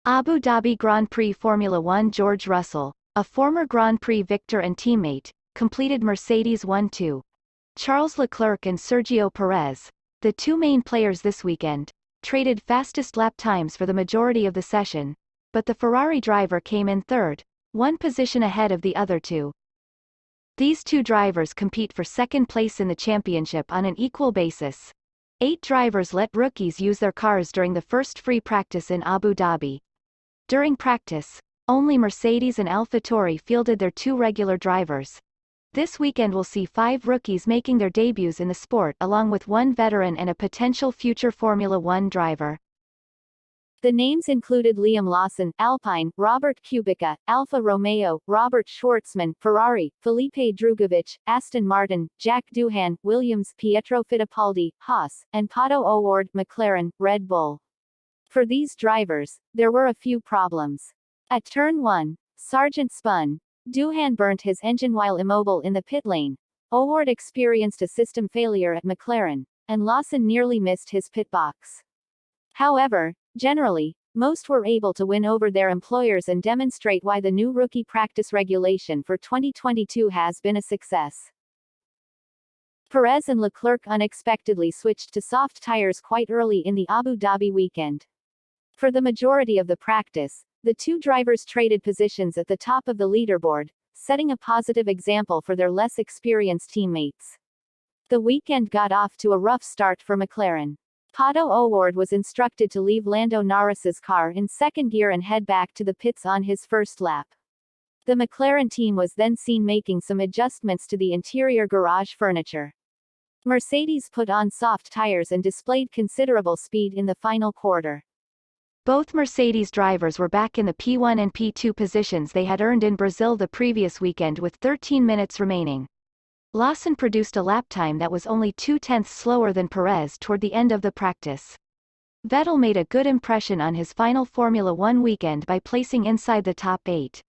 Abu Dhabi Grand Prix Formula One. George Russell, a former Grand Prix victor and teammate, completed Mercedes 1-2. Charles Leclerc and Sergio Perez, the two main players this weekend, traded fastest lap times for the majority of the session, but the Ferrari driver came in third, one position ahead of the other two. These two drivers compete for second place in the championship on an equal basis. 8 drivers let rookies use their cars during the first free practice in Abu Dhabi. During practice, only Mercedes and AlphaTauri fielded their 2 regular drivers. This weekend will see 5 rookies making their debuts in the sport along with 1 veteran and a potential future Formula One driver. The names included Liam Lawson, Alpine, Robert Kubica, Alfa Romeo, Robert Schwartzman, Ferrari, Felipe Drugovich, Aston Martin, Jack Doohan, Williams, Pietro Fittipaldi, Haas, and Pato O'Ward, McLaren, Red Bull. For these drivers, there were a few problems. At turn 1, Sargent spun. Doohan burnt his engine while immobile in the pit lane. O'Ward experienced a system failure at McLaren, and Lawson nearly missed his pit box. However, generally, most were able to win over their employers and demonstrate why the new rookie practice regulation for 2022 has been a success. Perez and Leclerc unexpectedly switched to soft tires quite early in the Abu Dhabi weekend. For the majority of the practice, the two drivers traded positions at the top of the leaderboard, setting a positive example for their less experienced teammates. The weekend got off to a rough start for McLaren. Pato O'Ward was instructed to leave Lando Norris's car in second gear and head back to the pits on his first lap. The McLaren team was then seen making some adjustments to the interior garage furniture. Mercedes put on soft tires and displayed considerable speed in the final quarter. Both Mercedes drivers were back in the P1 and P2 positions they had earned in Brazil the previous weekend with 13 minutes remaining. Lawson produced a lap time that was only 0.2 slower than Perez toward the end of the practice. Vettel made a good impression on his final Formula One weekend by placing inside the top 8.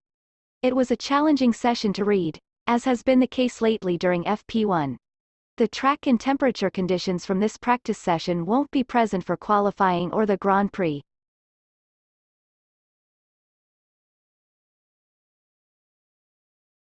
It was a challenging session to read, as has been the case lately during FP1. The track and temperature conditions from this practice session won't be present for qualifying or the Grand Prix.